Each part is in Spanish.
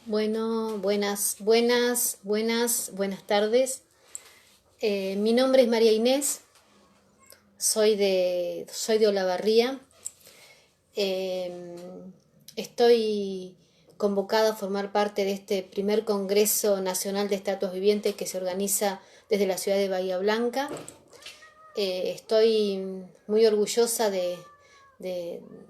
Bueno, buenas tardes. Mi nombre es María Inés, soy de Olavarría. Eh, Estoy convocada a formar parte de este primer Congreso Nacional de Estatuas Vivientes que se organiza desde la ciudad de Bahía Blanca. Estoy muy orgullosa de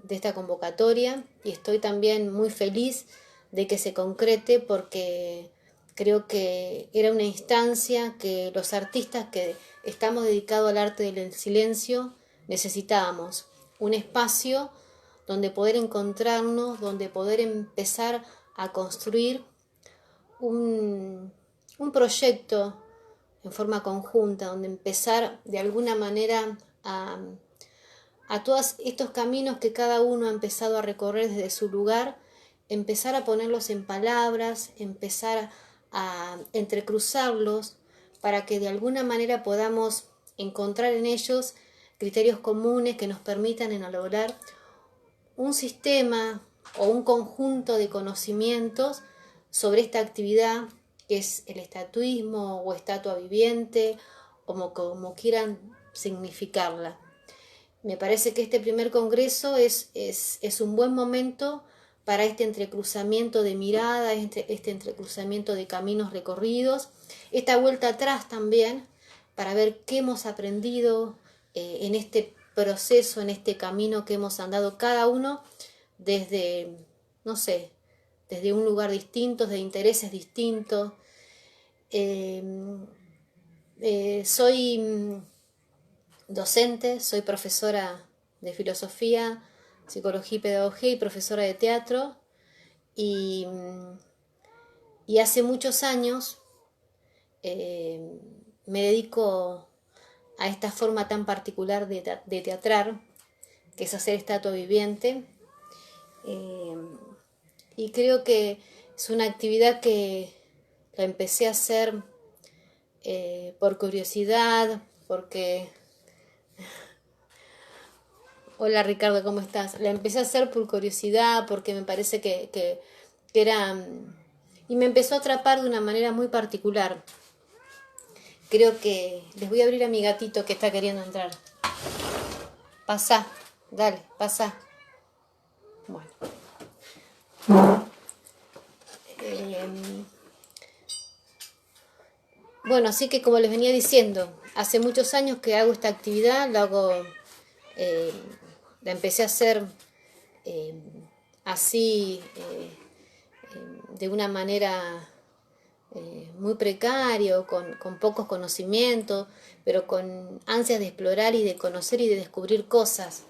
esta convocatoria y estoy también muy feliz de que se concrete porque creo que era una instancia que los artistas que estamos dedicados al arte del silencio necesitábamos, un espacio donde poder encontrarnos, donde poder empezar a construir un, un proyecto en forma conjunta, donde empezar de alguna manera a todos estos caminos que cada uno ha empezado a recorrer desde su lugar, empezar a ponerlos en palabras, empezar a entrecruzarlos para que de alguna manera podamos encontrar en ellos criterios comunes que nos permitan elaborar un sistema o un conjunto de conocimientos sobre esta actividad que es el estatuismo o estatua viviente, como quieran significarla. Me parece que este primer congreso es un buen momento para este entrecruzamiento de miradas, este entrecruzamiento de caminos recorridos, esta vuelta atrás también para ver qué hemos aprendido en este proceso, en este camino que hemos andado cada uno desde, no sé, desde un lugar distinto, de intereses distintos. Eh, Soy docente, soy profesora de filosofía, psicología y pedagogía y profesora de teatro y, y hace muchos años me dedico a esta forma tan particular de teatrar, que es hacer estatua viviente. Eh, y creo que es una actividad que la empecé a hacer por curiosidad, porque... Hola Ricardo, ¿cómo estás? La empecé a hacer por curiosidad, porque me parece que era... Y me empezó a atrapar de una manera muy particular. Creo que les voy a abrir a mi gatito que está queriendo entrar. Pasá, dale, pasá. Bueno. Eh, bueno, así que como les venía diciendo, hace muchos años que hago esta actividad, eh, la empecé a hacer eh, así, de una manera muy precario, con pocos conocimientos, pero con ansias de explorar y de conocer y de descubrir cosas.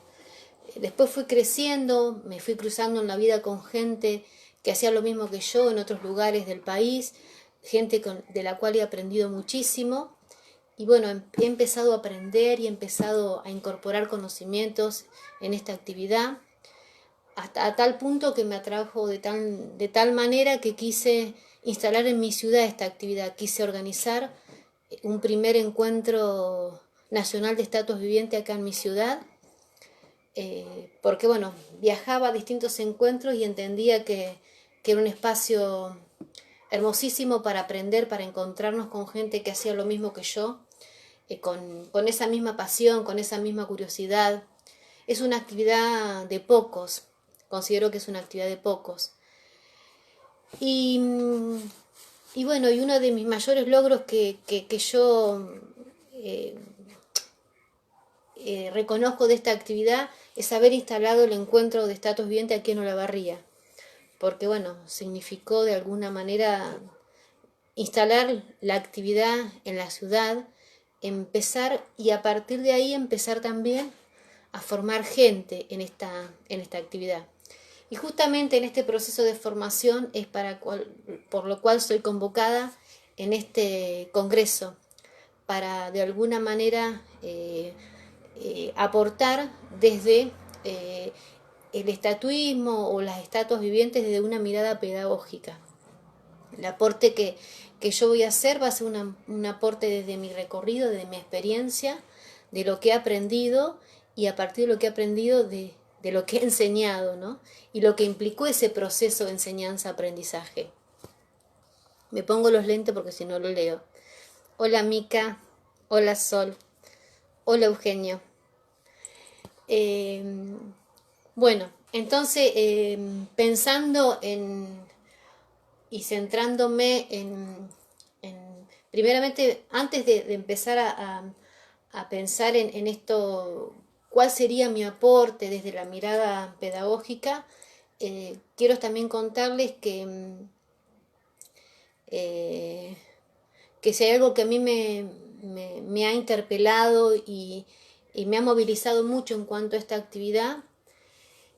Después fui creciendo, me fui cruzando en la vida con gente que hacía lo mismo que yo en otros lugares del país, gente de la cual he aprendido muchísimo. Y bueno, he empezado a aprender y he empezado a incorporar conocimientos en esta actividad, hasta a tal punto que me atrajo de tal manera que quise instalar en mi ciudad esta actividad, quise organizar un primer encuentro nacional de estatuas vivientes acá en mi ciudad, porque bueno, viajaba a distintos encuentros y entendía que era un espacio hermosísimo para aprender, para encontrarnos con gente que hacía lo mismo que yo, con esa misma pasión, con esa misma curiosidad. Es una actividad de pocos, considero que es una actividad de pocos. Y, y bueno, y uno de mis mayores logros que yo eh, reconozco de esta actividad es haber instalado el encuentro de estatuas vivientes aquí en Olavarría, porque bueno, significó de alguna manera instalar la actividad en la ciudad, empezar y a partir de ahí empezar también a formar gente en esta actividad. Y justamente en este proceso de formación es por lo cual soy convocada en este congreso, para de alguna manera aportar desde el estatuismo o las estatuas vivientes desde una mirada pedagógica. El aporte que yo voy a hacer va a ser un aporte desde mi recorrido, desde mi experiencia, de lo que he aprendido y a partir de lo que he aprendido de lo que he enseñado, ¿no? Y lo que implicó ese proceso de enseñanza-aprendizaje. Me pongo los lentes porque si no lo leo. Hola Mica, hola Sol, hola Eugenio. Eh, bueno, entonces pensando y centrándome primeramente, antes de empezar a pensar en esto, cuál sería mi aporte desde la mirada pedagógica, quiero también contarles eh, que si hay algo que a mí me ha interpelado y me ha movilizado mucho en cuanto a esta actividad,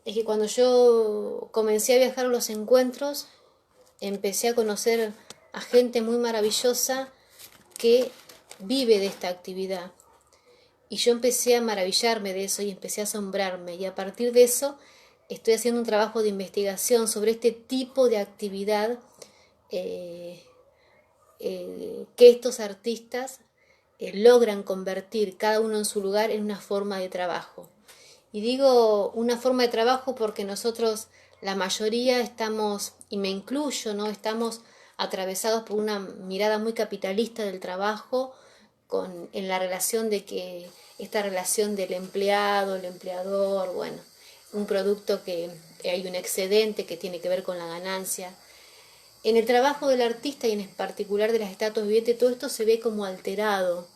es que cuando yo comencé a viajar a los encuentros, empecé a conocer a gente muy maravillosa que vive de esta actividad. Y yo empecé a maravillarme de eso y empecé a asombrarme. Y a partir de eso estoy haciendo un trabajo de investigación sobre este tipo de actividad que estos artistas logran convertir cada uno en su lugar en una forma de trabajo. Y digo una forma de trabajo porque nosotros, la mayoría, estamos, y me incluyo, ¿no? Estamos atravesados por una mirada muy capitalista del trabajo, en la relación de que esta relación del empleado, el empleador, bueno, un producto que hay un excedente que tiene que ver con la ganancia. En el trabajo del artista y en particular de las estatuas vivientes, todo esto se ve como alterado.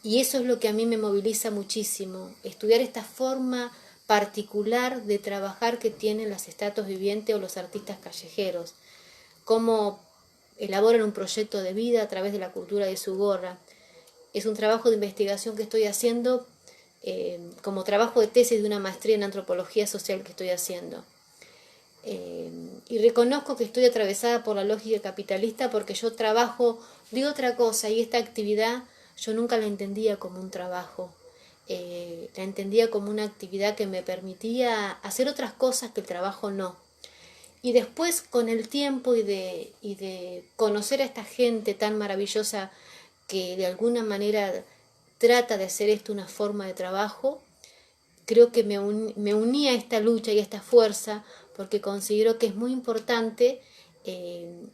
Y eso es lo que a mí me moviliza muchísimo, estudiar esta forma particular de trabajar que tienen las estatuas vivientes o los artistas callejeros, cómo elaboran un proyecto de vida a través de la cultura de su gorra. Es un trabajo de investigación que estoy haciendo como trabajo de tesis de una maestría en antropología social que estoy haciendo. Y reconozco que estoy atravesada por la lógica capitalista porque yo trabajo de otra cosa y esta actividad yo nunca la entendía como un trabajo. La entendía como una actividad que me permitía hacer otras cosas que el trabajo no. Y después, con el tiempo y de conocer a esta gente tan maravillosa que de alguna manera trata de hacer esto una forma de trabajo, creo que me uní a esta lucha y a esta fuerza porque considero que es muy importante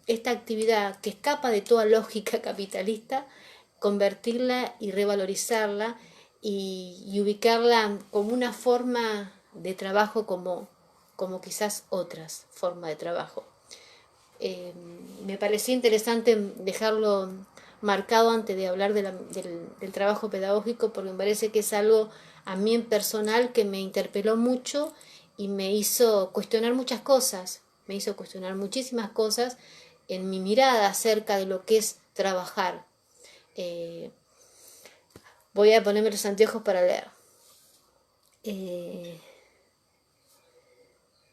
esta actividad que escapa de toda lógica capitalista, convertirla y revalorizarla y ubicarla como una forma de trabajo como quizás otras formas de trabajo. Me parecía interesante dejarlo marcado antes de hablar del trabajo pedagógico porque me parece que es algo a mí en personal que me interpeló mucho y me hizo cuestionar muchas cosas, me hizo cuestionar muchísimas cosas en mi mirada acerca de lo que es trabajar. Voy a ponerme los anteojos para leer.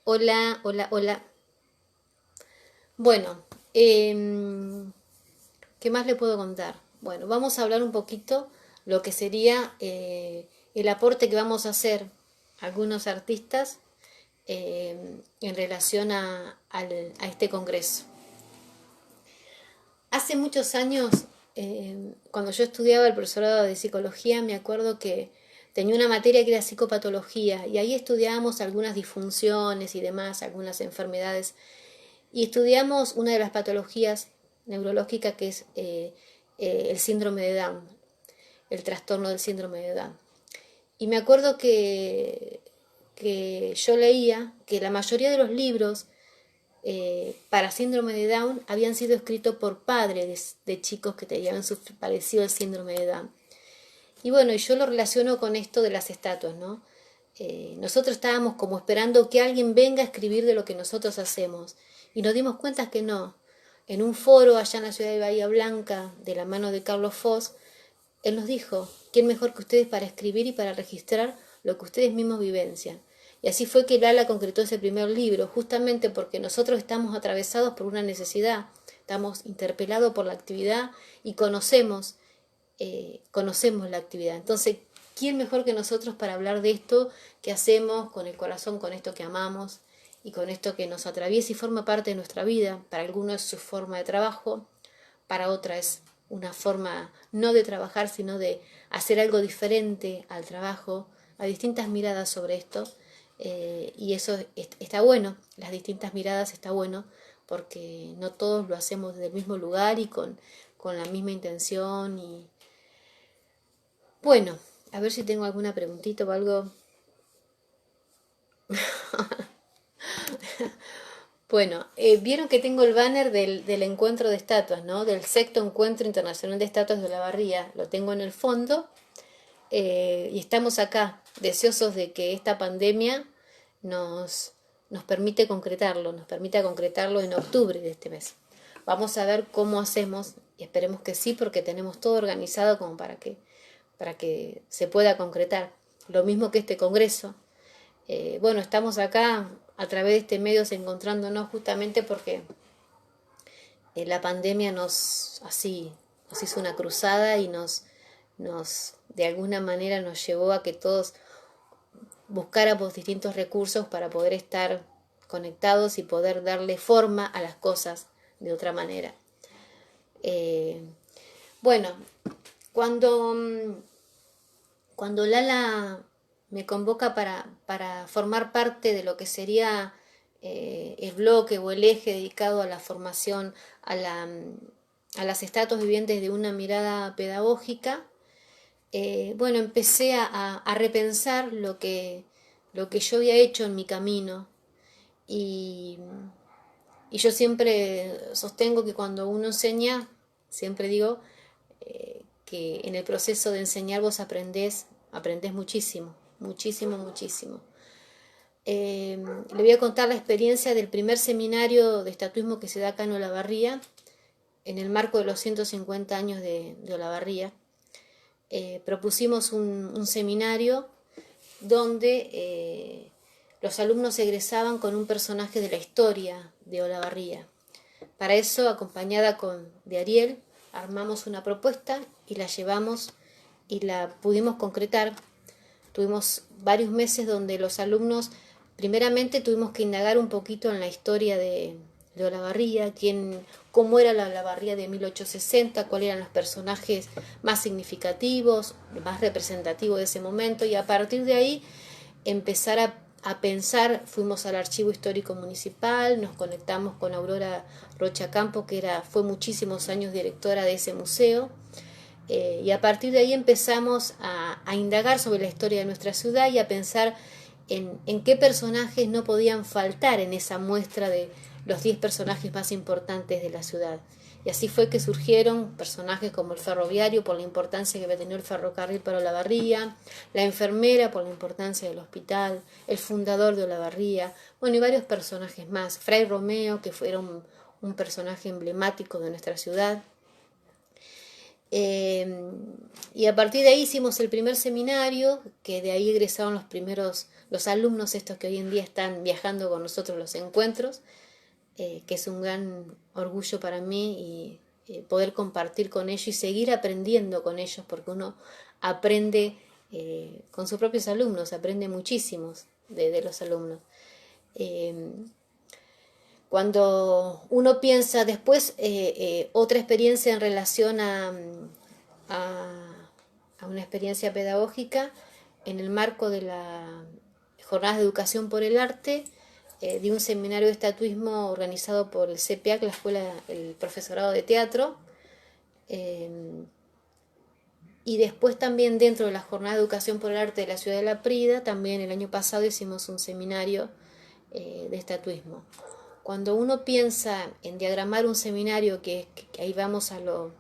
Hola, hola, hola. Bueno, ¿qué más le puedo contar? Bueno, vamos a hablar un poquito lo que sería el aporte que vamos a hacer algunos artistas en relación a este congreso. Hace muchos años, cuando yo estudiaba el profesorado de psicología, me acuerdo que tenía una materia que era psicopatología y ahí estudiábamos algunas disfunciones y demás, algunas enfermedades. Y estudiamos una de las patologías neurológicas que es el síndrome de Down, el trastorno del síndrome de Down. Y me acuerdo que yo leía que la mayoría de los libros para síndrome de Down habían sido escritos por padres de chicos que tenían padecido el síndrome de Down. Y bueno, yo lo relaciono con esto de las estatuas, ¿no? Nosotros estábamos como esperando que alguien venga a escribir de lo que nosotros hacemos y nos dimos cuenta que no. En un foro allá en la ciudad de Bahía Blanca, de la mano de Carlos Foss, él nos dijo, ¿quién mejor que ustedes para escribir y para registrar lo que ustedes mismos vivencian? Y así fue que Lala concretó ese primer libro, justamente porque nosotros estamos atravesados por una necesidad, estamos interpelados por la actividad y conocemos la actividad. Entonces, ¿quién mejor que nosotros para hablar de esto que hacemos con el corazón, con esto que amamos y con esto que nos atraviesa y forma parte de nuestra vida? Para algunos es su forma de trabajo, para otra es una forma no de trabajar, sino de hacer algo diferente al trabajo, a distintas miradas sobre esto. Y eso está bueno, las distintas miradas está bueno, porque no todos lo hacemos desde el mismo lugar y con la misma intención. Y bueno, a ver si tengo alguna preguntita o algo. Bueno, vieron que tengo el banner del encuentro de estatuas, ¿no? Del sexto encuentro internacional de estatuas de Olavarría. Lo tengo en el fondo, y estamos acá, deseosos de que esta pandemia nos, nos permita concretarlo en octubre de este mes. Vamos a ver cómo hacemos, y esperemos que sí, porque tenemos todo organizado como para que se pueda concretar. Lo mismo que este congreso. Bueno, estamos acá a través de este medio encontrándonos justamente porque la pandemia nos hizo una cruzada y de alguna manera nos llevó a que todos buscáramos distintos recursos para poder estar conectados y poder darle forma a las cosas de otra manera. Bueno, cuando, cuando Lala me convoca para formar parte de lo que sería el bloque o el eje dedicado a la formación, a las estatuas vivientes de una mirada pedagógica, bueno, empecé a repensar lo que yo había hecho en mi camino. Y, y yo siempre sostengo que cuando uno enseña, siempre digo que en el proceso de enseñar vos aprendés muchísimo, muchísimo, muchísimo. Le voy a contar la experiencia del primer seminario de estatuismo que se da acá en Olavarría, en el marco de los 150 años de Olavarría. Propusimos un seminario donde los alumnos egresaban con un personaje de la historia de Olavarría. Para eso, acompañada de Ariel, armamos una propuesta y la llevamos y la pudimos concretar. Tuvimos varios meses donde los alumnos, primeramente tuvimos que indagar un poquito en la historia de Olavarría, cómo era la Olavarría de 1860, cuáles eran los personajes más significativos, más representativos de ese momento, y a partir de ahí empezar a pensar. Fuimos al Archivo Histórico Municipal, nos conectamos con Aurora Rocha Campo, que fue muchísimos años directora de ese museo, y a partir de ahí empezamos a indagar sobre la historia de nuestra ciudad y a pensar en qué personajes no podían faltar en esa muestra de los 10 personajes más importantes de la ciudad. Y así fue que surgieron personajes como el ferroviario, por la importancia que había tenido el ferrocarril para Olavarría, la enfermera, por la importancia del hospital, el fundador de Olavarría, bueno, y varios personajes más. Fray Romeo, que era un personaje emblemático de nuestra ciudad. Y a partir de ahí hicimos el primer seminario, que de ahí egresaron los alumnos estos que hoy en día están viajando con nosotros los encuentros, que es un gran orgullo para mí y poder compartir con ellos y seguir aprendiendo con ellos, porque uno aprende con sus propios alumnos, aprende muchísimos de los alumnos. Cuando uno piensa después, otra experiencia en relación a una experiencia pedagógica, en el marco de la Jornada de Educación por el Arte, de un seminario de estatuismo organizado por el CPAC, la Escuela, el Profesorado de Teatro, y después también dentro de la Jornada de Educación por el Arte de la Ciudad de La Prida, también el año pasado hicimos un seminario de estatuismo. Cuando uno piensa en diagramar un seminario, que ahí vamos a lo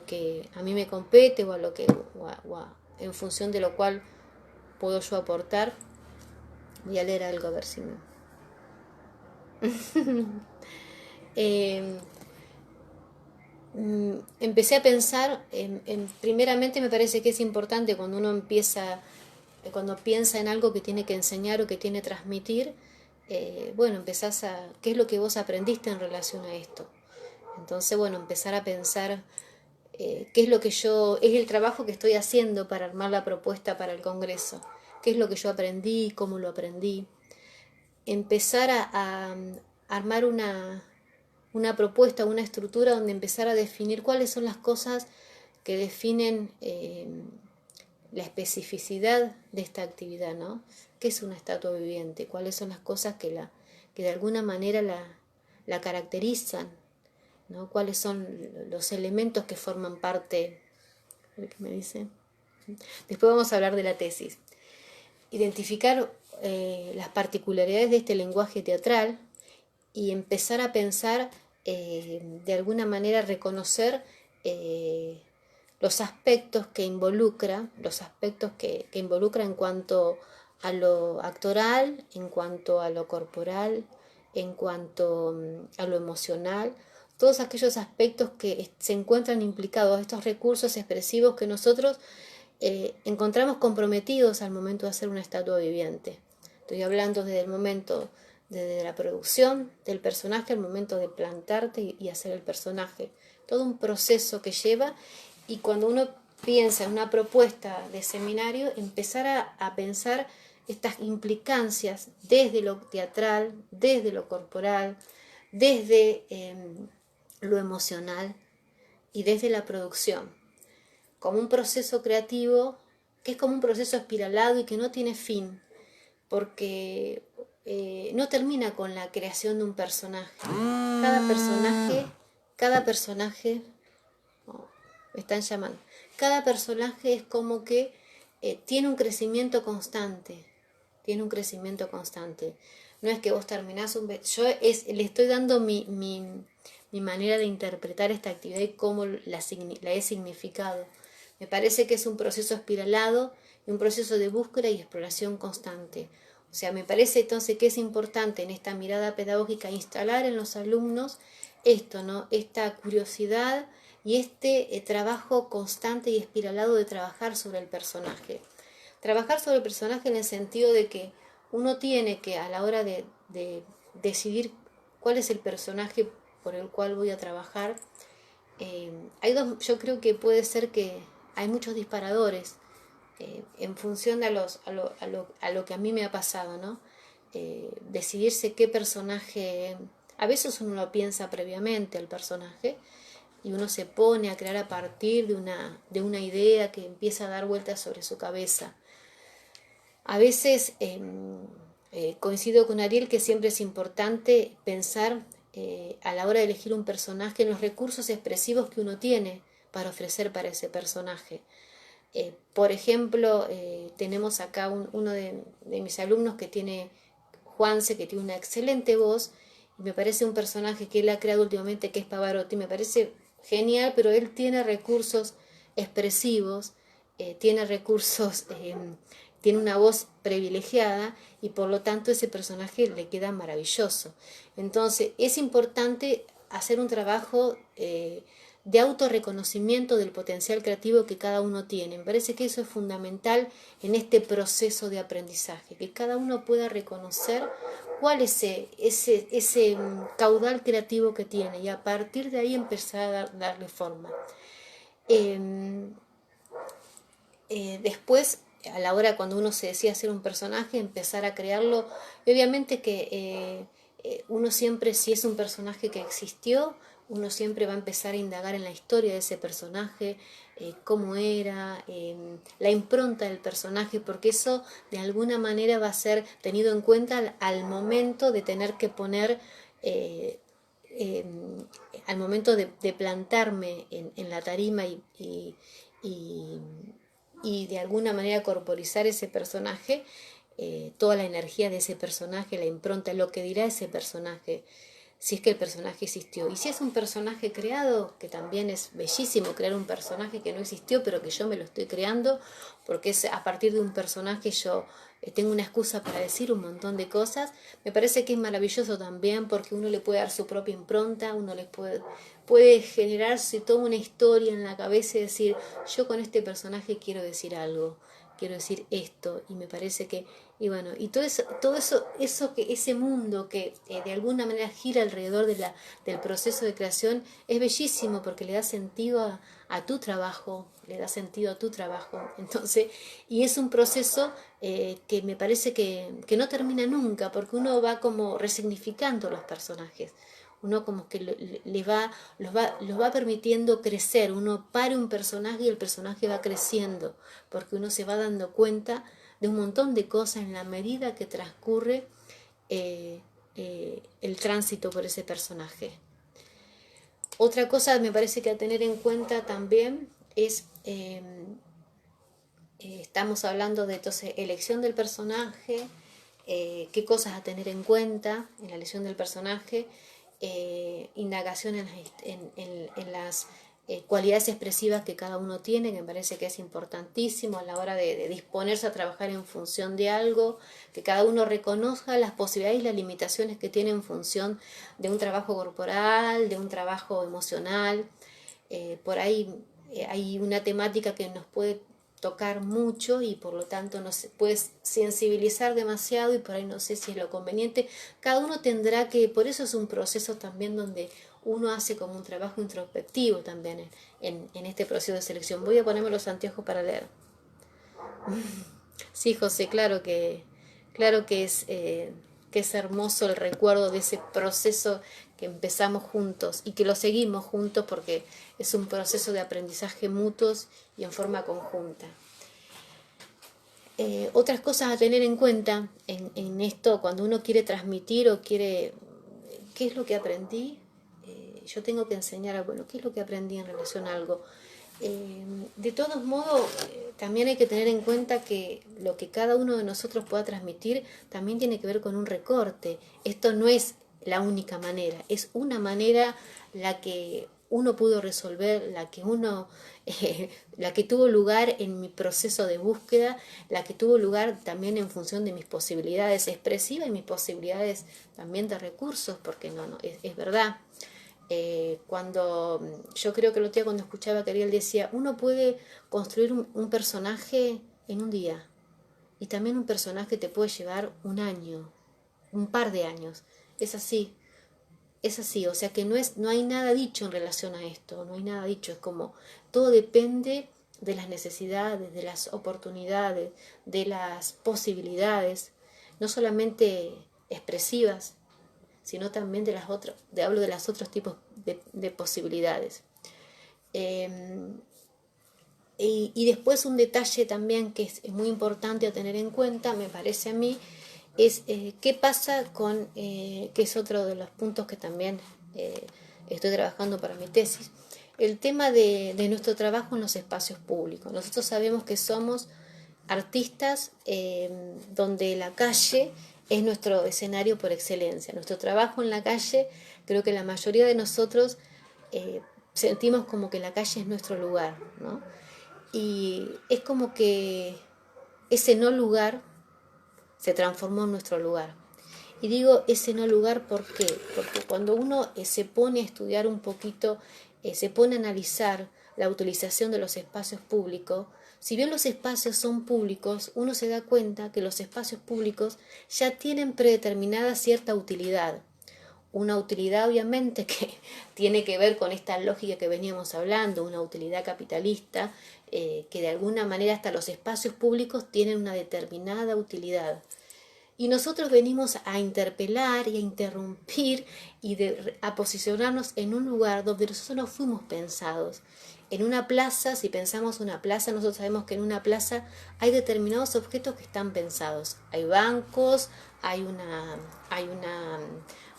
que a mí me compete o en función de lo cual puedo yo aportar, voy a leer algo a ver si me... empecé a pensar, primeramente me parece que es importante cuando uno cuando piensa en algo que tiene que enseñar o que tiene que transmitir, bueno, empezás ¿qué es lo que vos aprendiste en relación a esto? Entonces, bueno, empezar a pensar qué es lo que es el trabajo que estoy haciendo para armar la propuesta para el Congreso, qué es lo que yo aprendí, cómo lo aprendí, empezar a armar una propuesta, una estructura donde empezar a definir cuáles son las cosas que definen la especificidad de esta actividad, ¿no? ¿Qué es una estatua viviente? ¿Cuáles son las cosas que de alguna manera la caracterizan, ¿no? Cuáles son los elementos que forman parte. A ver qué me dice. Después vamos a hablar de la tesis. Identificar las particularidades de este lenguaje teatral y empezar a pensar, de alguna manera reconocer los aspectos que involucra, en cuanto a lo actoral, en cuanto a lo corporal, en cuanto a lo emocional, todos aquellos aspectos que se encuentran implicados, estos recursos expresivos que nosotros encontramos comprometidos al momento de hacer una estatua viviente. Estoy hablando desde el momento, desde la producción del personaje al momento de plantarte y hacer el personaje. Todo un proceso que lleva, y cuando uno piensa en una propuesta de seminario, empezar a pensar estas implicancias desde lo teatral, desde lo corporal, desde lo emocional y desde la producción, como un proceso creativo que es como un proceso espiralado y que no tiene fin, porque no termina con la creación de un personaje. Cada personaje, oh, me están llamando, cada personaje es como que tiene un crecimiento constante, No es que vos terminás le estoy dando mi manera de interpretar esta actividad y cómo la he significado. Me parece que es un proceso espiralado y un proceso de búsqueda y exploración constante. O sea, me parece entonces que es importante en esta mirada pedagógica instalar en los alumnos esto, ¿no? Esta curiosidad y este trabajo constante y espiralado de trabajar sobre el personaje. Trabajar sobre el personaje en el sentido de que uno tiene que, a la hora de decidir cuál es el personaje por el cual voy a trabajar, yo creo que puede ser que hay muchos disparadores en función de a lo que a mí me ha pasado, ¿no? Decidirse qué personaje. A veces uno lo piensa previamente al personaje y uno se pone a crear a partir de una idea que empieza a dar vueltas sobre su cabeza. A veces coincido con Ariel que siempre es importante pensar a la hora de elegir un personaje en los recursos expresivos que uno tiene para ofrecer para ese personaje. Por ejemplo, tenemos acá uno de mis alumnos que tiene, Juanse, que tiene una excelente voz, y me parece un personaje que él ha creado últimamente, que es Pavarotti. Me parece genial, pero él tiene recursos expresivos, tiene tiene una voz privilegiada, y por lo tanto ese personaje le queda maravilloso. Entonces es importante hacer un trabajo de autorreconocimiento del potencial creativo que cada uno tiene. Me parece que eso es fundamental en este proceso de aprendizaje, que cada uno pueda reconocer cuál es ese caudal creativo que tiene, y a partir de ahí empezar a darle forma. Después, a la hora cuando uno se decide hacer un personaje, empezar a crearlo, y obviamente que uno siempre, si es un personaje que existió, uno siempre va a empezar a indagar en la historia de ese personaje, cómo era, la impronta del personaje, porque eso de alguna manera va a ser tenido en cuenta al momento de tener que poner, al momento de plantarme en la tarima y de alguna manera corporizar ese personaje, toda la energía de ese personaje, la impronta, lo que dirá ese personaje, si es que el personaje existió. Y si es un personaje creado, que también es bellísimo crear un personaje que no existió, pero que yo me lo estoy creando, porque es a partir de un personaje yo tengo una excusa para decir un montón de cosas. Me parece que es maravilloso también, porque uno le puede dar su propia impronta, uno les puede generarse toda una historia en la cabeza y decir, yo con este personaje quiero decir algo, quiero decir esto, y me parece que, y bueno, y todo eso que ese mundo que de alguna manera gira alrededor del proceso de creación es bellísimo, porque le da sentido a tu trabajo, Entonces, y es un proceso que me parece que no termina nunca, porque uno va como resignificando los personajes. Uno como que los va permitiendo crecer. Uno para un personaje y el personaje va creciendo, porque uno se va dando cuenta de un montón de cosas en la medida que transcurre el tránsito por ese personaje. Otra cosa me parece que a tener en cuenta también es, estamos hablando de entonces elección del personaje, qué cosas a tener en cuenta en la elección del personaje, indagación en las cualidades expresivas que cada uno tiene, que me parece que es importantísimo a la hora de disponerse a trabajar en función de algo, que cada uno reconozca las posibilidades y las limitaciones que tiene en función de un trabajo corporal, de un trabajo emocional. Por ahí hay una temática que nos puede tocar mucho y por lo tanto nos puede sensibilizar demasiado y por ahí no sé si es lo conveniente. Cada uno tendrá que, por eso es un proceso también donde uno hace como un trabajo introspectivo también en este proceso de selección. Voy a ponerme los anteojos para leer. Sí, José, claro que es hermoso el recuerdo de ese proceso que empezamos juntos y que lo seguimos juntos porque es un proceso de aprendizaje mutuos y en forma conjunta. Otras cosas a tener en cuenta en esto, cuando uno quiere transmitir o quiere, ¿qué es lo que aprendí? Yo tengo que enseñar, bueno, ¿qué es lo que aprendí en relación a algo? De todos modos, también hay que tener en cuenta que lo que cada uno de nosotros pueda transmitir también tiene que ver con un recorte. Esto no es la única manera, es una manera la que uno pudo resolver, la que tuvo lugar en mi proceso de búsqueda, la que tuvo lugar también en función de mis posibilidades expresivas y mis posibilidades también de recursos, porque es verdad. Cuando yo creo que el otro día cuando escuchaba que Ariel decía, uno puede construir un personaje en un día y también un personaje te puede llevar un año, un par de años. Es así, o sea que no hay nada dicho en relación a esto, no hay nada dicho, es como todo depende de las necesidades, de las oportunidades, de las posibilidades, no solamente expresivas, sino también hablo de los otros tipos de posibilidades. Y después un detalle también que es muy importante a tener en cuenta, me parece a mí, es qué pasa que es otro de los puntos que también estoy trabajando para mi tesis, el tema de nuestro trabajo en los espacios públicos. Nosotros sabemos que somos artistas donde la calle es nuestro escenario por excelencia. Nuestro trabajo en la calle, creo que la mayoría de nosotros sentimos como que la calle es nuestro lugar, ¿no? Y es como que ese no lugar se transformó en nuestro lugar. Y digo ese no lugar, ¿por qué? Porque cuando uno se pone a estudiar un poquito, se pone a analizar la utilización de los espacios públicos, si bien los espacios son públicos, uno se da cuenta que los espacios públicos ya tienen predeterminada cierta utilidad. Una utilidad obviamente que tiene que ver con esta lógica que veníamos hablando, una utilidad capitalista, que de alguna manera hasta los espacios públicos tienen una determinada utilidad. Y nosotros venimos a interpelar y a interrumpir a posicionarnos en un lugar donde nosotros no fuimos pensados. En una plaza, si pensamos una plaza, nosotros sabemos que en una plaza hay determinados objetos que están pensados. Hay bancos, hay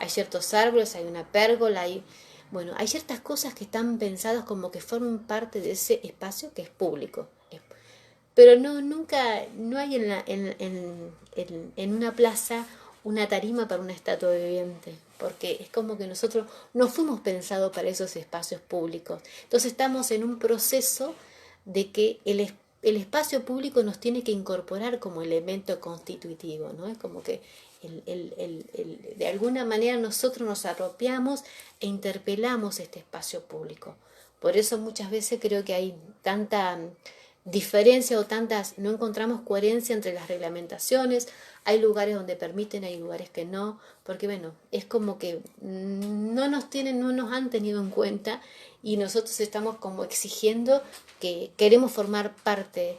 ciertos árboles, hay una pérgola, hay ciertas cosas que están pensadas como que forman parte de ese espacio que es público. Pero no hay en una plaza una tarima para una estatua viviente, porque es como que nosotros no fuimos pensados para esos espacios públicos. Entonces estamos en un proceso de que el espacio público nos tiene que incorporar como elemento constitutivo, ¿no? Es como que de alguna manera nosotros nos apropiamos e interpelamos este espacio público. Por eso muchas veces creo que hay tanta diferencia no encontramos coherencia entre las reglamentaciones, hay lugares donde permiten, hay lugares que no, porque bueno, es como que no nos han tenido en cuenta y nosotros estamos como exigiendo que queremos formar parte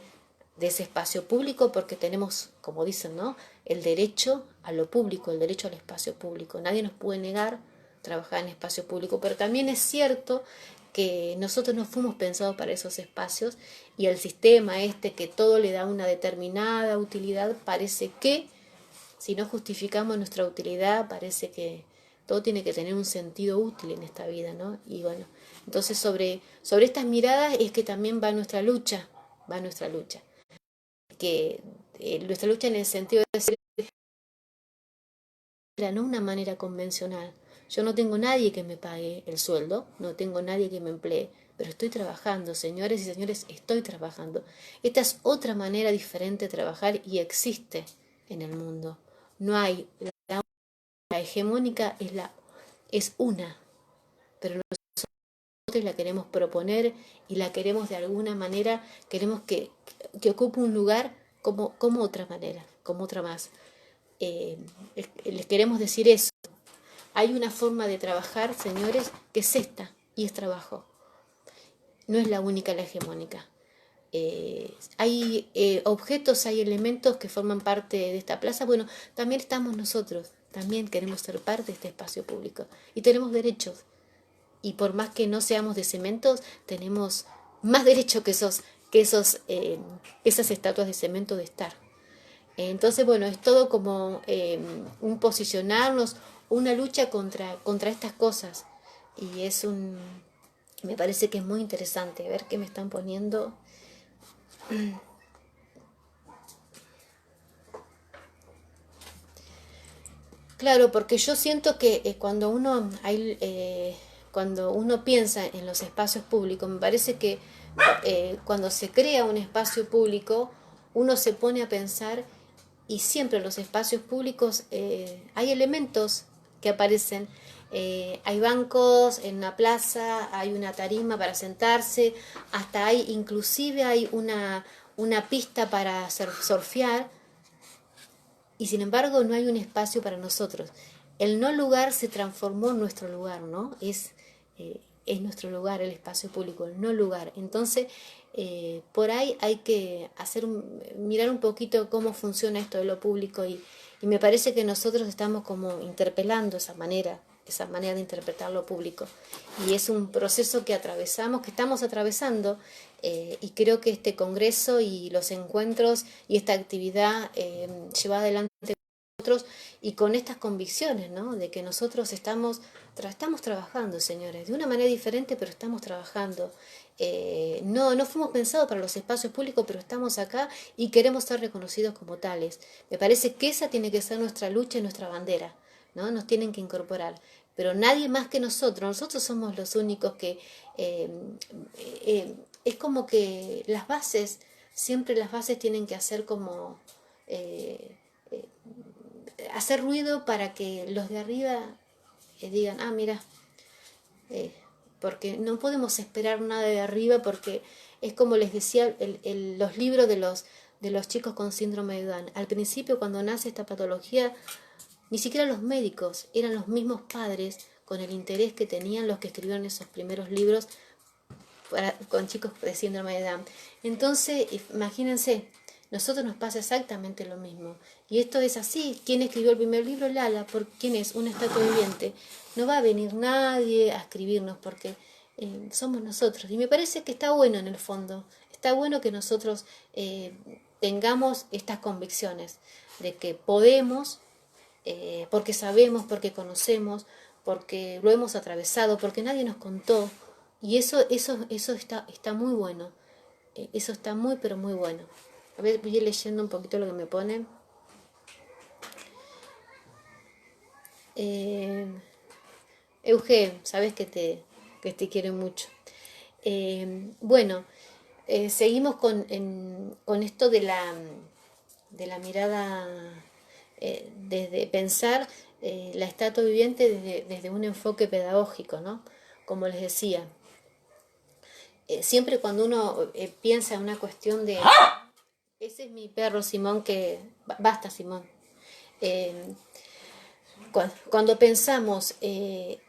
de ese espacio público porque tenemos, como dicen, ¿no?, el derecho a lo público, el derecho al espacio público. Nadie nos puede negar trabajar en espacio público, pero también es cierto que nosotros no fuimos pensados para esos espacios y el sistema que todo le da una determinada utilidad parece que si no justificamos nuestra utilidad, parece que todo tiene que tener un sentido útil en esta vida, ¿no? Y bueno, entonces sobre estas miradas es que también va nuestra lucha, que nuestra lucha en el sentido de ser no una manera convencional. Yo no tengo nadie que me pague el sueldo, no tengo nadie que me emplee, pero estoy trabajando, señores y señores, estoy trabajando. Esta es otra manera diferente de trabajar y existe en el mundo. No hay, la hegemónica es una, pero nosotros la queremos proponer y la queremos de alguna manera, queremos que ocupe un lugar como otra manera, como otra más. Les queremos decir eso. Hay una forma de trabajar, señores, que es esta, y es trabajo. No es la única la hegemónica. Hay objetos, hay elementos que forman parte de esta plaza. Bueno, también estamos nosotros, también queremos ser parte de este espacio público. Y tenemos derechos. Y por más que no seamos de cementos, tenemos más derecho que esas estatuas de cemento de estar. Entonces, bueno, es todo como un posicionarnos, una lucha contra estas cosas. Y me parece que es muy interesante. A ver qué me están poniendo. Claro, porque yo siento que cuando uno piensa en los espacios públicos, me parece que cuando se crea un espacio público, uno se pone a pensar y siempre en los espacios públicos hay elementos que aparecen. Hay bancos en una plaza, hay una tarima para sentarse, hasta inclusive hay una pista para surfear, y sin embargo no hay un espacio para nosotros. El no lugar se transformó en nuestro lugar, ¿no? Es nuestro lugar, el espacio público, el no lugar. Entonces, por ahí hay que mirar un poquito cómo funciona esto de lo público y me parece que nosotros estamos como interpelando esa manera de interpretar lo público. Y es un proceso que estamos atravesando, y creo que este congreso y los encuentros y esta actividad llevada adelante nosotros y con estas convicciones, ¿no? De que nosotros estamos trabajando, señores, de una manera diferente, pero estamos trabajando. No fuimos pensados para los espacios públicos, pero estamos acá y queremos ser reconocidos como tales. Me parece que esa tiene que ser nuestra lucha y nuestra bandera, ¿no? Nos tienen que incorporar. Pero nadie más que nosotros somos los únicos que... es como que siempre las bases tienen que hacer como... hacer ruido para que los de arriba digan, mira, porque no podemos esperar nada de arriba, porque es como les decía los libros de los chicos con síndrome de Down. Al principio, cuando nace esta patología, ni siquiera los médicos, eran los mismos padres con el interés que tenían los que escribieron esos primeros libros con chicos de síndrome de Down. Entonces, imagínense, nosotros nos pasa exactamente lo mismo. Y esto es así. ¿Quién escribió el primer libro? Lala. ¿Por quién es? Una estatua viviente. No va a venir nadie a escribirnos porque somos nosotros. Y me parece que está bueno en el fondo. Está bueno que nosotros tengamos estas convicciones de que podemos, porque sabemos, porque conocemos, porque lo hemos atravesado, porque nadie nos contó. Y eso está muy bueno. Eso está muy, pero muy bueno. A ver, voy a ir leyendo un poquito lo que me ponen. Euge, sabes que te quiero mucho. Bueno, seguimos con esto de la mirada, desde pensar la estatua viviente desde un enfoque pedagógico, ¿no? Como les decía, siempre cuando uno piensa en una cuestión de... Ese es mi perro Simón, que... Basta, Simón. Eh, cuando pensamos en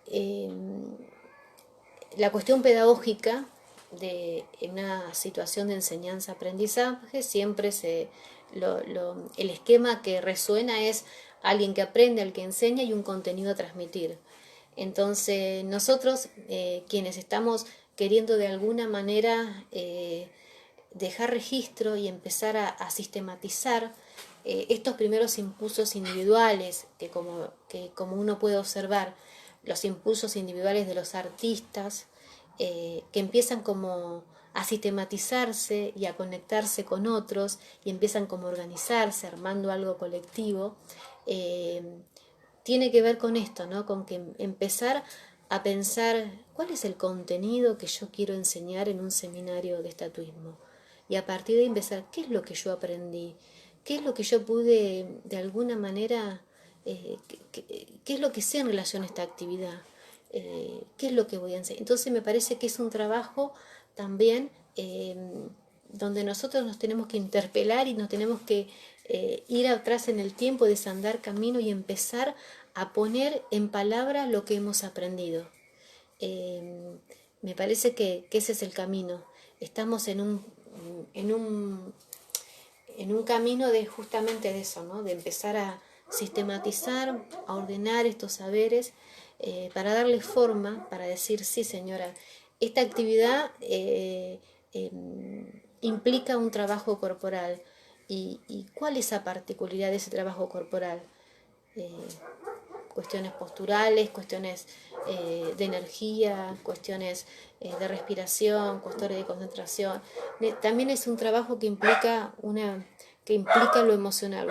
la cuestión pedagógica de una situación de enseñanza-aprendizaje, siempre el esquema que resuena es alguien que aprende, al que enseña y un contenido a transmitir. Entonces nosotros, quienes estamos queriendo de alguna manera dejar registro y empezar a sistematizar estos primeros impulsos individuales, que como uno puede observar, los impulsos individuales de los artistas, que empiezan como a sistematizarse y a conectarse con otros y empiezan como a organizarse, armando algo colectivo, tiene que ver con esto, ¿no? Con que empezar a pensar cuál es el contenido que yo quiero enseñar en un seminario de estatuismo. Y a partir de ahí empezar, ¿qué es lo que yo aprendí? ¿Qué es lo que yo pude, de alguna manera, qué es lo que sé en relación a esta actividad? ¿Qué es lo que voy a enseñar? Entonces me parece que es un trabajo también donde nosotros nos tenemos que interpelar y nos tenemos que ir atrás en el tiempo, desandar camino y empezar a poner en palabras lo que hemos aprendido. Eh, Me parece que ese es el camino. Estamos en un, en un camino de justamente de eso, ¿no? De empezar a sistematizar, a ordenar estos saberes para darle forma, para decir, sí señora, esta actividad implica un trabajo corporal. ¿Y cuál es la particularidad de ese trabajo corporal? Eh, Cuestiones posturales, cuestiones de energía, cuestiones de respiración, cuestiones de concentración. También es un trabajo que implica lo emocional.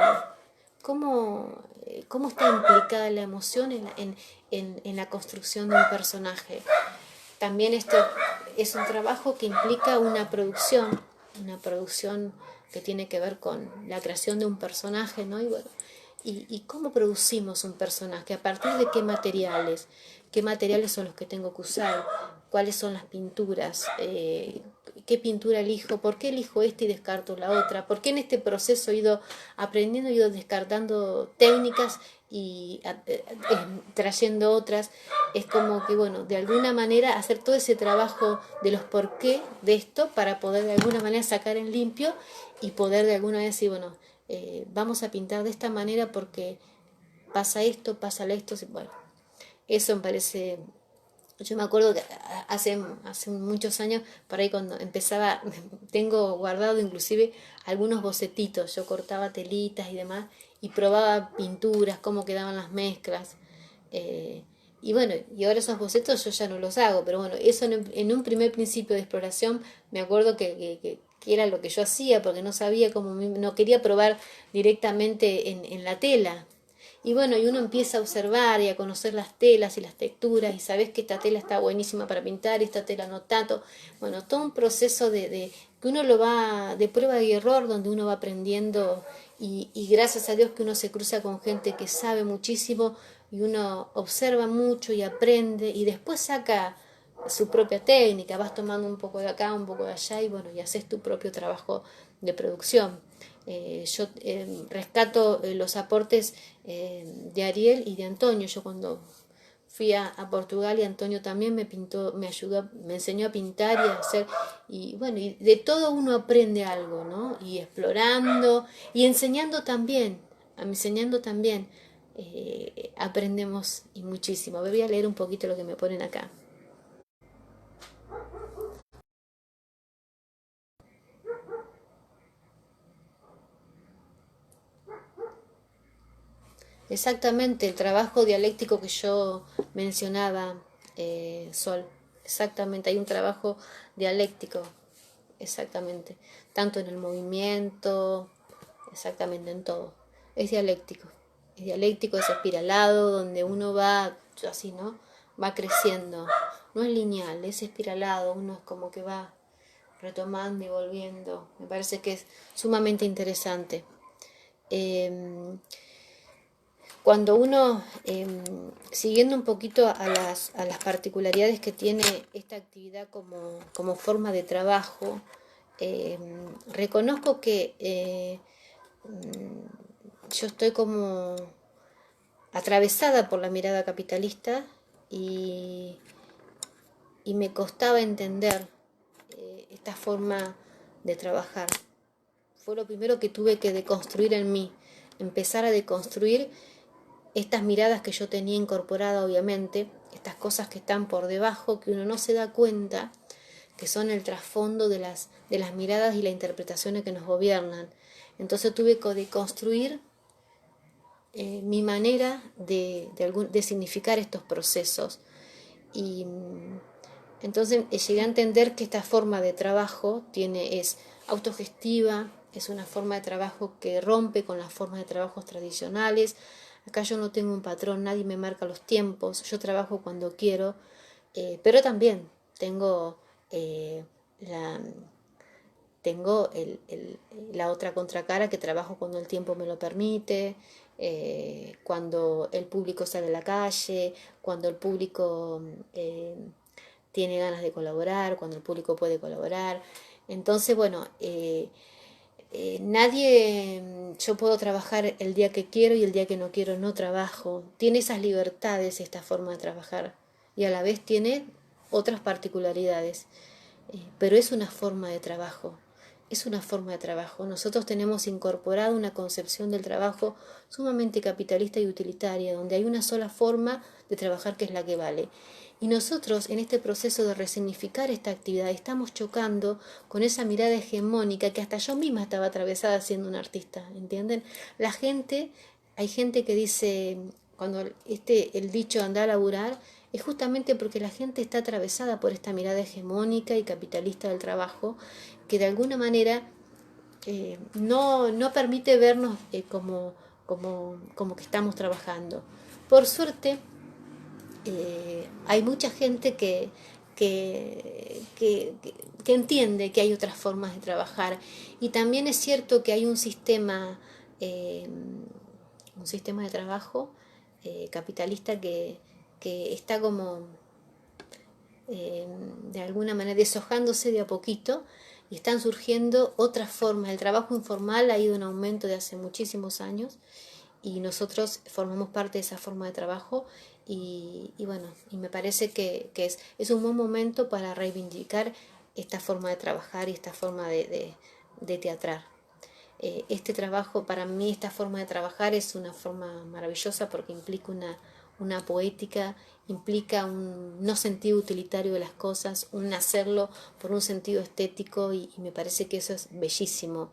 ¿Cómo está implicada la emoción en la construcción de un personaje? También esto es un trabajo que implica una producción que tiene que ver con la creación de un personaje, ¿no? Y bueno, y cómo producimos un personaje, a partir de qué materiales son los que tengo que usar, cuáles son las pinturas, qué pintura elijo, por qué elijo esta y descarto la otra, por qué en este proceso he ido aprendiendo, he ido descartando técnicas y trayendo otras. Es como que, bueno, de alguna manera hacer todo ese trabajo de los por qué de esto para poder de alguna manera sacar en limpio y poder de alguna manera decir, bueno, vamos a pintar de esta manera porque pasa esto, pasa esto, bueno, eso me parece. Yo me acuerdo que hace muchos años, por ahí cuando empezaba, tengo guardado inclusive algunos bocetitos, yo cortaba telitas y demás, y probaba pinturas, cómo quedaban las mezclas. eh, y bueno, y ahora esos bocetos yo ya no los hago, pero bueno, eso en un primer principio de exploración me acuerdo que era lo que yo hacía, porque no sabía cómo, no quería probar directamente en la tela. Y bueno, y uno empieza a observar y a conocer las telas y las texturas y sabes que esta tela está buenísima para pintar, esta tela no tanto. Bueno, todo un proceso que uno lo va de prueba y error, donde uno va aprendiendo y gracias a Dios que uno se cruza con gente que sabe muchísimo y uno observa mucho y aprende y después saca su propia técnica, vas tomando un poco de acá, un poco de allá y bueno, y haces tu propio trabajo de producción. Yo rescato los aportes de Ariel y de Antonio. Yo cuando fui a Portugal y Antonio también me pintó, me ayudó, me enseñó a pintar y a hacer, y bueno, y de todo uno aprende algo, ¿no? Y explorando y enseñando también aprendemos y muchísimo. Voy a leer un poquito lo que me ponen acá. Exactamente, el trabajo dialéctico que yo mencionaba, Sol, exactamente, hay un trabajo dialéctico, exactamente, tanto en el movimiento, exactamente en todo, es dialéctico, es espiralado, donde uno va, así, ¿no? Va creciendo, no es lineal, es espiralado, uno es como que va retomando y volviendo, me parece que es sumamente interesante. Eh, Cuando uno, siguiendo un poquito a las particularidades que tiene esta actividad como forma de trabajo, eh, reconozco que yo estoy como atravesada por la mirada capitalista y, y me costaba entender esta forma de trabajar. Fue lo primero que tuve que deconstruir en mí, empezar a deconstruir estas miradas que yo tenía incorporada, obviamente, estas cosas que están por debajo, que uno no se da cuenta, que son el trasfondo de las miradas y las interpretaciones que nos gobiernan. Entonces tuve que deconstruir mi manera de significar estos procesos. Y entonces llegué a entender que esta forma de trabajo es autogestiva, es una forma de trabajo que rompe con las formas de trabajos tradicionales. Acá yo no tengo un patrón, nadie me marca los tiempos, yo trabajo cuando quiero, pero también tengo eh, la, la otra contracara, que trabajo cuando el tiempo me lo permite, cuando el público sale a la calle, cuando el público tiene ganas de colaborar, cuando el público puede colaborar. Entonces, bueno, yo puedo trabajar el día que quiero y el día que no quiero no trabajo. Tiene esas libertades esta forma de trabajar y a la vez tiene otras particularidades, pero es una forma de trabajo. Es una forma de trabajo. Nosotros tenemos incorporado una concepción del trabajo sumamente capitalista y utilitaria, donde hay una sola forma de trabajar que es la que vale. Y nosotros en este proceso de resignificar esta actividad estamos chocando con esa mirada hegemónica que hasta yo misma estaba atravesada siendo una artista, ¿entienden? Hay gente que dice, cuando el dicho anda a laburar, es justamente porque la gente está atravesada por esta mirada hegemónica y capitalista del trabajo, que de alguna manera no permite vernos como que estamos trabajando. Por suerte, hay mucha gente que entiende que hay otras formas de trabajar, y también es cierto que hay eh, un sistema de trabajo capitalista que está como de alguna manera deshojándose de a poquito, y están surgiendo otras formas. El trabajo informal ha ido en aumento de hace muchísimos años y nosotros formamos parte de esa forma de trabajo, y bueno, y me parece que es un buen momento para reivindicar esta forma de trabajar y esta forma de teatrar. Este trabajo, para mí, esta forma de trabajar es una forma maravillosa porque implica una poética, implica un no sentido utilitario de las cosas, un hacerlo por un sentido estético, y me parece que eso es bellísimo.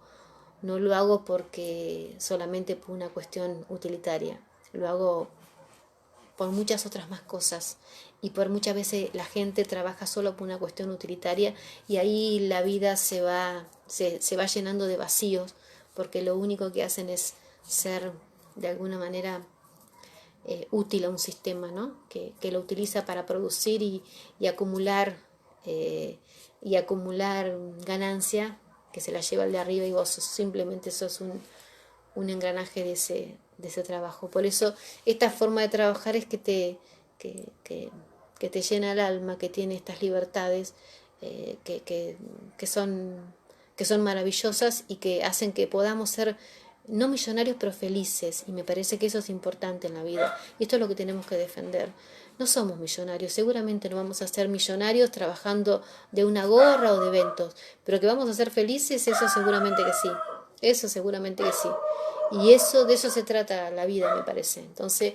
No lo hago porque solamente por una cuestión utilitaria, lo hago por muchas otras más cosas, y por muchas veces la gente trabaja solo por una cuestión utilitaria, y ahí la vida se va llenando de vacíos, porque lo único que hacen es ser de alguna manera útil a un sistema, ¿no? Que lo utiliza para producir y acumular eh, y acumular ganancia, que se la lleva el de arriba, y vos simplemente sos un engranaje de ese trabajo. Por eso esta forma de trabajar es que, que, que te llena el alma, que tiene estas libertades eh, que, que, que, son, que son maravillosas y que hacen que podamos ser no millonarios pero felices, y me parece que eso es importante en la vida, y esto es lo que tenemos que defender. No somos millonarios, seguramente no vamos a ser millonarios trabajando de una gorra o de eventos, pero que vamos a ser felices, eso seguramente que sí, eso seguramente que sí. Y de eso se trata la vida, me parece. Entonces,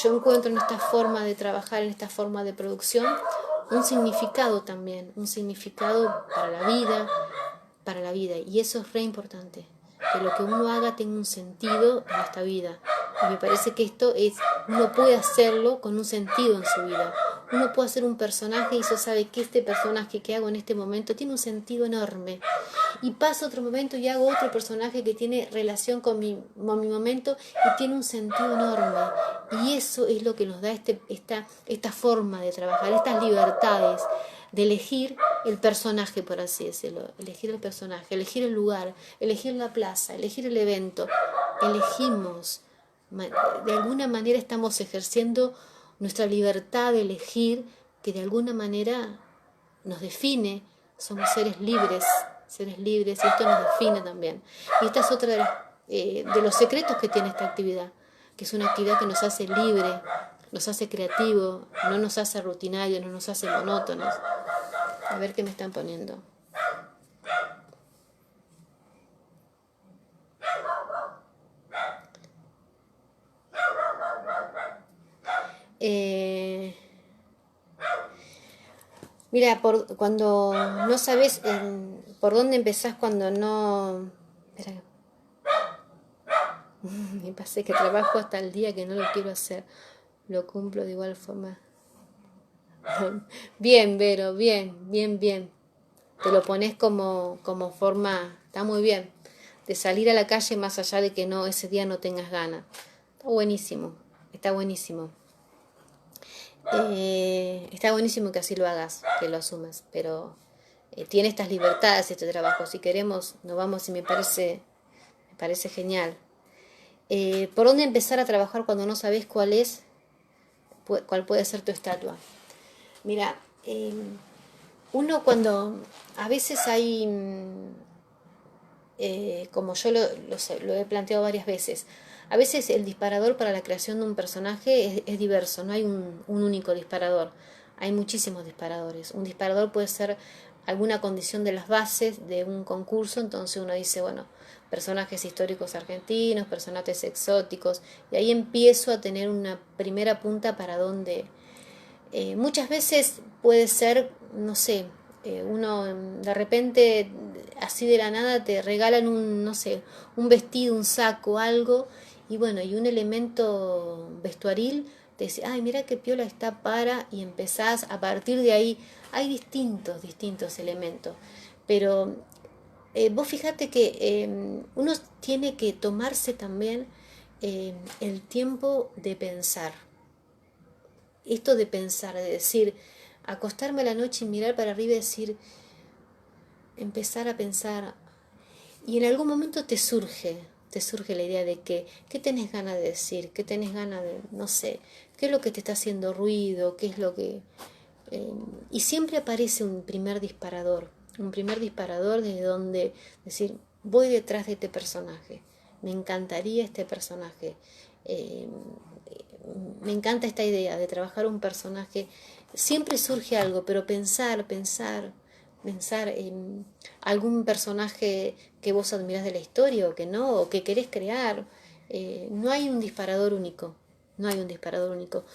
yo encuentro en esta forma de trabajar, en esta forma de producción, un significado también, un significado para la vida, y eso es re importante, que lo que uno haga tenga un sentido en esta vida. Y me parece que uno puede hacerlo con un sentido en su vida. Uno puede hacer un personaje y eso sabe que este personaje que hago en este momento tiene un sentido enorme. Y paso otro momento y hago otro personaje que tiene relación con mi momento y tiene un sentido enorme. Y eso es lo que nos da esta forma de trabajar, estas libertades de elegir el personaje, por así decirlo, elegir el personaje, elegir el lugar, elegir la plaza, elegir el evento. Elegimos, de alguna manera estamos ejerciendo nuestra libertad de elegir, que de alguna manera nos define. Somos seres libres, y esto nos define también. Y esta es otra de los secretos que tiene esta actividad, que es una actividad que nos hace libre, nos hace creativo, no nos hace rutinario, no nos hace monótonos. A ver qué me están poniendo. Mira, cuando no sabes por dónde empezás, cuando no... Espera. Me pasé que trabajo hasta el día que no lo quiero hacer. Lo cumplo de igual forma. Bien, Vero, bien, bien, bien. Te lo pones como forma, está muy bien, de salir a la calle más allá de que no ese día no tengas ganas. Está buenísimo, está buenísimo. Está buenísimo que así lo hagas, que lo asumas, pero tiene estas libertades este trabajo. Si queremos, nos vamos y me parece genial. ¿Por dónde empezar a trabajar cuando no sabes cuál puede ser tu estatua? Mira, uno cuando a veces hay, como yo lo he planteado varias veces, a veces el disparador para la creación de un personaje es diverso, no hay un único disparador, hay muchísimos disparadores. Un disparador puede ser alguna condición de las bases de un concurso, entonces uno dice, bueno, personajes históricos argentinos, personajes exóticos, y ahí empiezo a tener una primera punta para donde muchas veces puede ser, no sé, uno de repente, así de la nada, te regalan un, no sé, un vestido, un saco, algo, y bueno, y un elemento vestuaril, te dice, ay, mira qué piola está para, y empezás a partir de ahí. Hay distintos elementos, pero vos fíjate que uno tiene que tomarse también el tiempo de pensar. Esto de pensar, de decir, acostarme a la noche y mirar para arriba y decir, empezar a pensar, y en algún momento te surge la idea de que, ¿qué tenés ganas de decir? ¿Qué tenés ganas de, no sé, qué es lo que te está haciendo ruido? ¿Qué es lo que... eh, y siempre aparece un primer disparador desde donde decir, voy detrás de este personaje, me encantaría este personaje. Eh, Me encanta esta idea de trabajar un personaje. Siempre surge algo, pero pensar en algún personaje que vos admirás de la historia o que no, o que querés crear. No hay un disparador único, no hay un disparador único.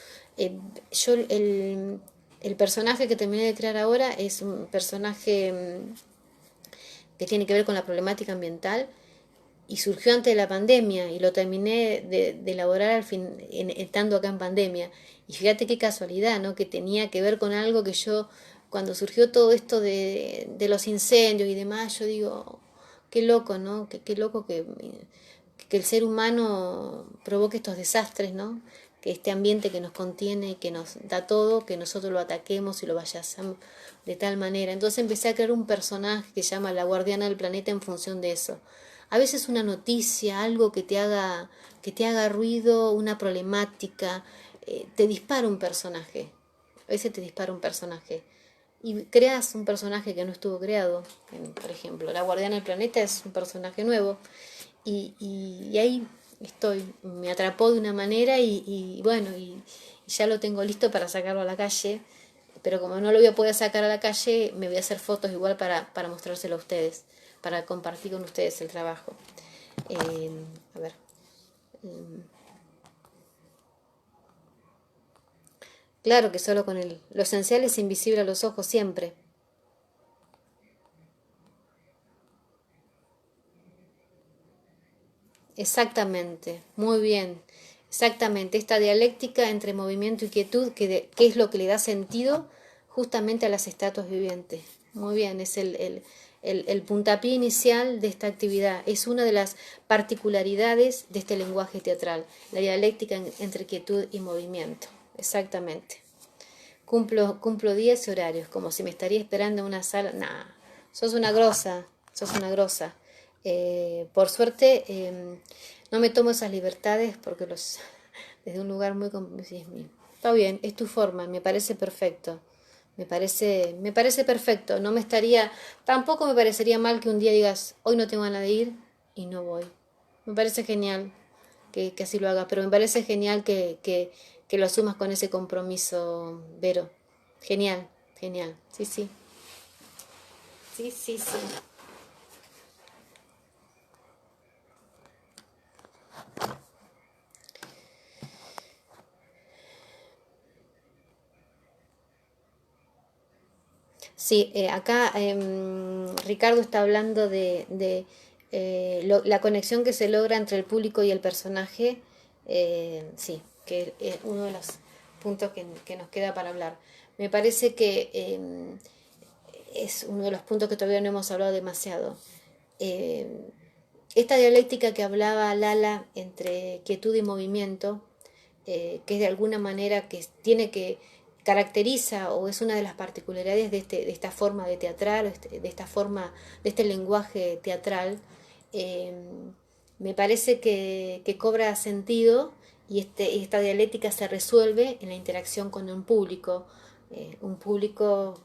Yo el personaje que terminé de crear ahora es un personaje que tiene que ver con la problemática ambiental y surgió antes de la pandemia y lo terminé de elaborar al fin, estando acá en pandemia. Y fíjate qué casualidad, ¿no? Que tenía que ver con algo que yo, cuando surgió todo esto de los incendios y demás, yo digo, qué loco, ¿no? Qué loco que el ser humano provoque estos desastres, ¿no? Que este ambiente que nos contiene, que nos da todo, que nosotros lo ataquemos y lo vayamos de tal manera. Entonces empecé a crear un personaje que se llama la guardiana del planeta en función de eso. A veces una noticia, algo que te haga ruido, una problemática, te dispara un personaje. A veces te dispara un personaje. Y creas un personaje que no estuvo creado. Por ejemplo, la guardiana del planeta es un personaje nuevo. Y ahí estoy. Me atrapó de una manera y bueno, y ya lo tengo listo para sacarlo a la calle. Pero como no lo voy a poder sacar a la calle, me voy a hacer fotos igual para mostrárselo a ustedes, para compartir con ustedes el trabajo. Eh, a ver. Claro que solo con él. Lo esencial es invisible a los ojos siempre. Exactamente, muy bien. Exactamente, esta dialéctica entre movimiento y quietud, que es lo que le da sentido justamente a las estatuas vivientes. Muy bien, es el puntapié inicial de esta actividad. Es una de las particularidades de este lenguaje teatral, la dialéctica entre quietud y movimiento. Exactamente. Cumplo días y horarios, como si me estaría esperando en una sala. Nah, sos una grosa, sos una grosa. Por suerte, no me tomo esas libertades porque los desde un lugar muy sí, está bien, es tu forma, me parece perfecto. Me parece perfecto. No me estaría, tampoco me parecería mal que un día digas, hoy no tengo ganas de ir y no voy. Me parece genial que así lo hagas, pero me parece genial que lo asumas con ese compromiso, Vero. Genial, genial. Sí, sí. Sí, sí, sí. Sí, acá Ricardo está hablando de La conexión que se logra entre el público y el personaje, sí, que es uno de los puntos que nos queda para hablar. Me parece que es uno de los puntos que todavía no hemos hablado demasiado. Eh, Esta dialéctica que hablaba Lala entre quietud y movimiento, que es de alguna manera que tiene que caracteriza o es una de las particularidades de esta forma de teatral, de esta forma, de este lenguaje teatral, eh, me parece que cobra sentido y esta dialéctica se resuelve en la interacción con un público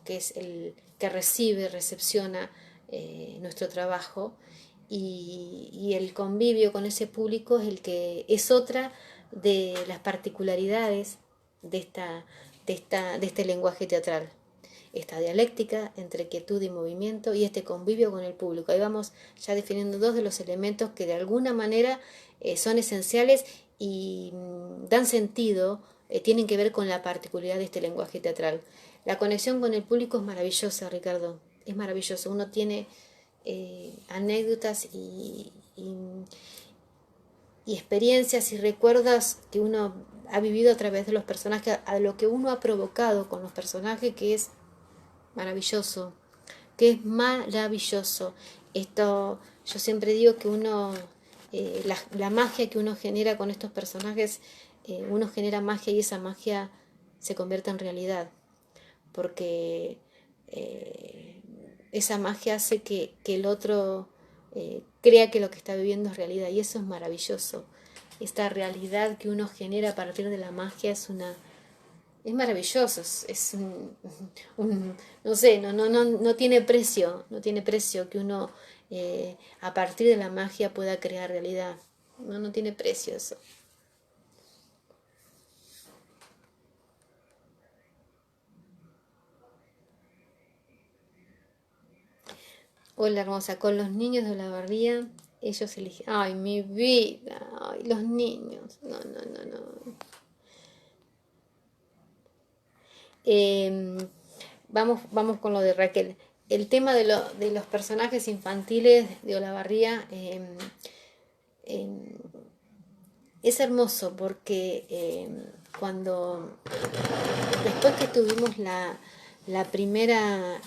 que es el que recibe, recepciona nuestro trabajo y el convivio con ese público es el que es otra de las particularidades de este lenguaje teatral. Esta dialéctica entre quietud y movimiento y este convivio con el público. Ahí vamos ya definiendo dos de los elementos que de alguna manera son esenciales y dan sentido, tienen que ver con la particularidad de este lenguaje teatral. La conexión con el público es maravillosa, Ricardo, es maravilloso. Uno tiene anécdotas y experiencias y recuerdos que uno ha vivido a través de los personajes, a lo que uno ha provocado con los personajes, que es maravilloso, que es maravilloso. Esto, yo siempre digo que uno, la magia que uno genera con estos personajes, uno genera magia y esa magia se convierte en realidad, porque esa magia hace que el otro crea que lo que está viviendo es realidad y eso es maravilloso. Esta realidad que uno genera a partir de la magia es maravilloso, es no sé, no tiene precio, no tiene precio que uno a partir de la magia pueda crear realidad. No tiene precio eso. Hola hermosa, con los niños de la barría, ellos eligen. Ay, mi vida, ay, los niños. No. Eh, vamos con lo de Raquel. El tema de los personajes infantiles de Olavarría es hermoso porque cuando después que tuvimos la primera,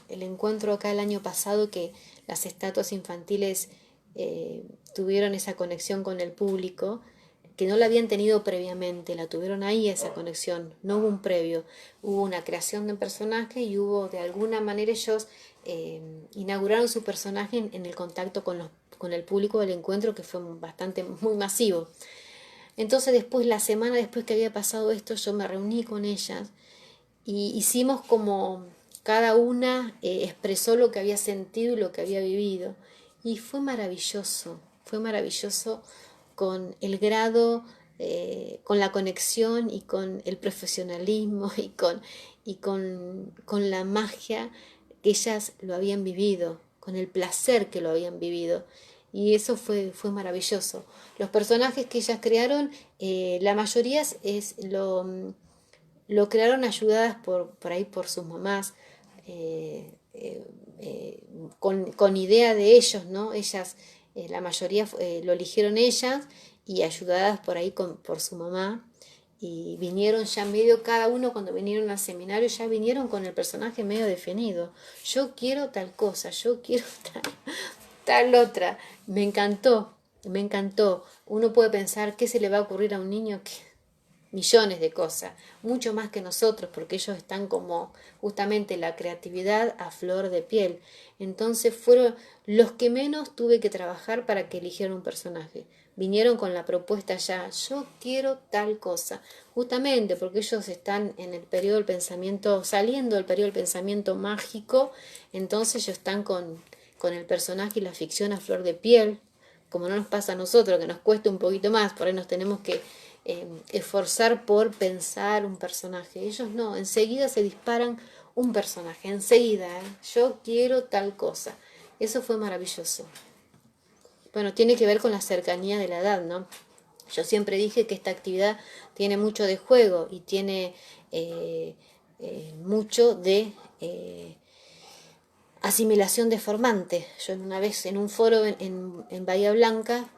el encuentro acá el año pasado, que las estatuas infantiles tuvieron esa conexión con el público, que no la habían tenido previamente, la tuvieron ahí esa conexión, no hubo un previo, hubo una creación de un personaje y hubo de alguna manera ellos inauguraron su personaje en el contacto con el público del encuentro que fue bastante, muy masivo. Entonces después, la semana después que había pasado esto, yo me reuní con ellas y hicimos como cada una expresó lo que había sentido y lo que había vivido. Y fue maravilloso con el grado, con la conexión y con el profesionalismo con la magia que ellas lo habían vivido, con el placer que lo habían vivido. Y eso fue maravilloso. Los personajes que ellas crearon, la mayoría lo crearon ayudadas por ahí por sus mamás, con idea de ellos, ¿no? Ellas, la mayoría lo eligieron ellas y ayudadas por ahí por su mamá. Y vinieron ya medio, cada uno cuando vinieron al seminario ya vinieron con el personaje medio definido. Yo quiero tal cosa, yo quiero tal otra. Me encantó, me encantó. Uno puede pensar qué se le va a ocurrir a un niño que millones de cosas, mucho más que nosotros, porque ellos están como justamente la creatividad a flor de piel. Entonces fueron los que menos tuve que trabajar para que eligieran un personaje. Vinieron con la propuesta ya, yo quiero tal cosa, justamente porque ellos están en el periodo del pensamiento, saliendo del periodo del pensamiento mágico, entonces ellos están con el personaje y la ficción a flor de piel, como no nos pasa a nosotros, que nos cuesta un poquito más, por ahí nos tenemos que esforzar por pensar un personaje. Ellos no, enseguida se disparan un personaje, enseguida, yo quiero tal cosa. Eso fue maravilloso. Bueno, tiene que ver con la cercanía de la edad, ¿no? Yo siempre dije que esta actividad tiene mucho de juego y tiene mucho de asimilación deformante. Yo una vez en un foro en Bahía Blanca,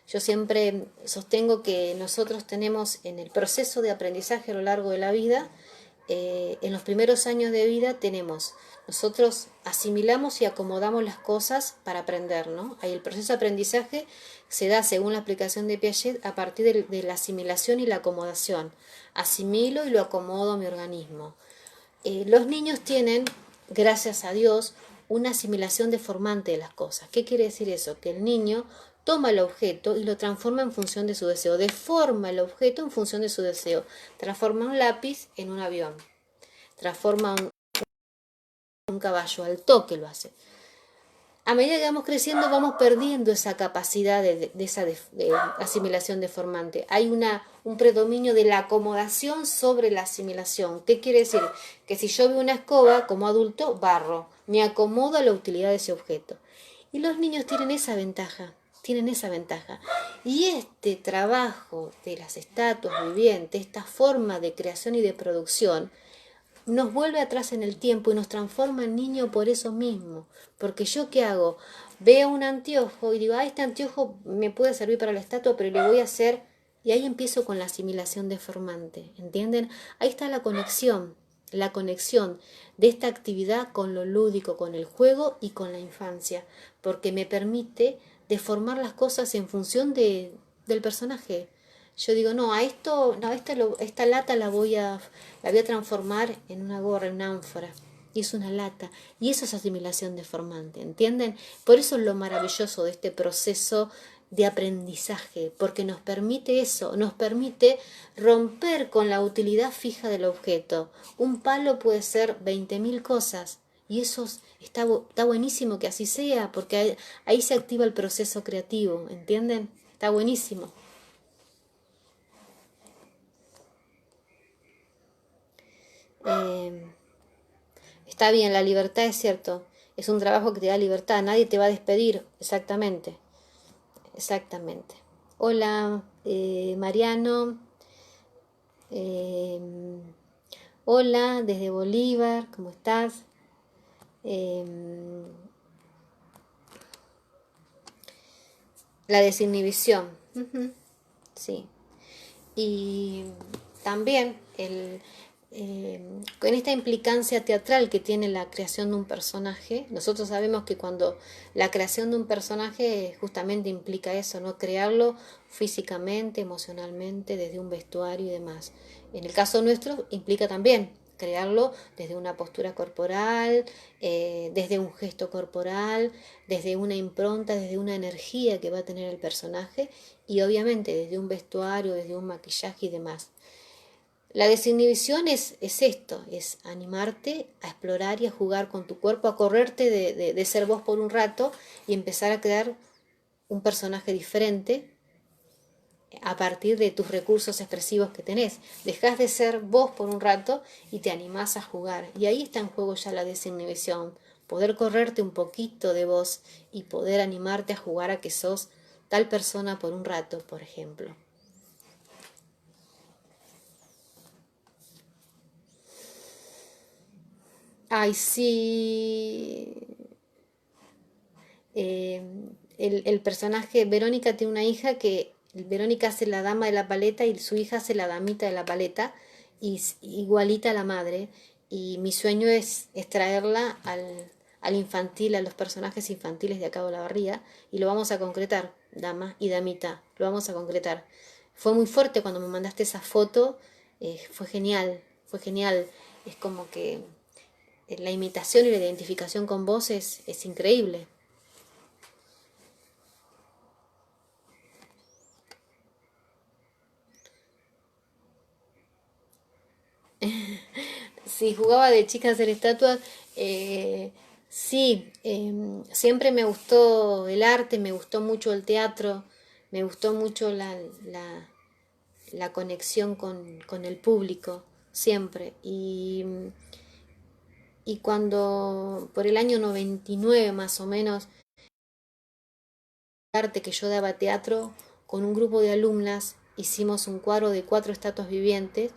yo siempre sostengo que nosotros tenemos en el proceso de aprendizaje a lo largo de la vida, en los primeros años de vida nosotros asimilamos y acomodamos las cosas para aprender, ¿no? Ahí el proceso de aprendizaje se da, según la explicación de Piaget, a partir de la asimilación y la acomodación. Asimilo y lo acomodo a mi organismo. Los niños tienen, gracias a Dios, una asimilación deformante de las cosas. ¿Qué quiere decir eso? Que el niño toma el objeto y lo transforma en función de su deseo, deforma el objeto en función de su deseo, transforma un lápiz en un avión, transforma un caballo, al toque lo hace. A medida que vamos creciendo vamos perdiendo esa capacidad de esa asimilación deformante. Hay un predominio de la acomodación sobre la asimilación. ¿Qué quiere decir? Que si yo veo una escoba como adulto, barro, me acomodo a la utilidad de ese objeto. Y los niños tienen esa ventaja. Y este trabajo de las estatuas vivientes, esta forma de creación y de producción, nos vuelve atrás en el tiempo y nos transforma en niño por eso mismo. Porque yo, ¿qué hago? Veo un anteojo y digo, este anteojo me puede servir para la estatua, pero le voy a hacer... Y ahí empiezo con la asimilación deformante, ¿entienden? Ahí está la conexión de esta actividad con lo lúdico, con el juego y con la infancia, porque me permite deformar las cosas en función del personaje. Yo digo, no, esta lata la voy a transformar en una gorra, en una ánfora. Y es una lata. Y eso es asimilación deformante, ¿entienden? Por eso es lo maravilloso de este proceso de aprendizaje, porque nos permite eso, nos permite romper con la utilidad fija del objeto. Un palo puede ser 20.000 cosas. Y está buenísimo que así sea, porque ahí se activa el proceso creativo, ¿entienden? Está buenísimo. Eh, Está bien, la libertad es cierto, es un trabajo que te da libertad, nadie te va a despedir, exactamente, exactamente. Hola, Mariano, eh, hola, desde Bolívar, ¿cómo estás? Eh, la desinhibición, sí. Y también con esta implicancia teatral que tiene la creación de un personaje, nosotros sabemos que cuando la creación de un personaje justamente implica eso, ¿no? Crearlo físicamente, emocionalmente, desde un vestuario y demás. En el caso nuestro implica también crearlo desde una postura corporal, desde un gesto corporal, desde una impronta, desde una energía que va a tener el personaje y obviamente desde un vestuario, desde un maquillaje y demás. La desinhibición es esto, es animarte a explorar y a jugar con tu cuerpo, a correrte de ser vos por un rato y empezar a crear un personaje diferente a partir de tus recursos expresivos que tenés. Dejás de ser vos por un rato y te animás a jugar. Y ahí está en juego ya la desinhibición, poder correrte un poquito de vos y poder animarte a jugar a que sos tal persona por un rato, por ejemplo. Ay, sí. Eh, el personaje, Verónica tiene una hija que Verónica hace la dama de la paleta y su hija hace la damita de la paleta, y igualita a la madre. Y mi sueño es traerla al infantil, a los personajes infantiles de Acá de la Barría, y lo vamos a concretar, dama y damita, lo vamos a concretar. Fue muy fuerte cuando me mandaste esa foto, fue genial, fue genial. Es como que la imitación y la identificación con vos es increíble. Si jugaba de chica a hacer estatuas, sí, siempre me gustó el arte, me gustó mucho el teatro, me gustó mucho la conexión con el público, siempre. Y cuando por el año 99 más o menos, arte que yo daba teatro, con un grupo de alumnas hicimos un cuadro de 4 estatuas vivientes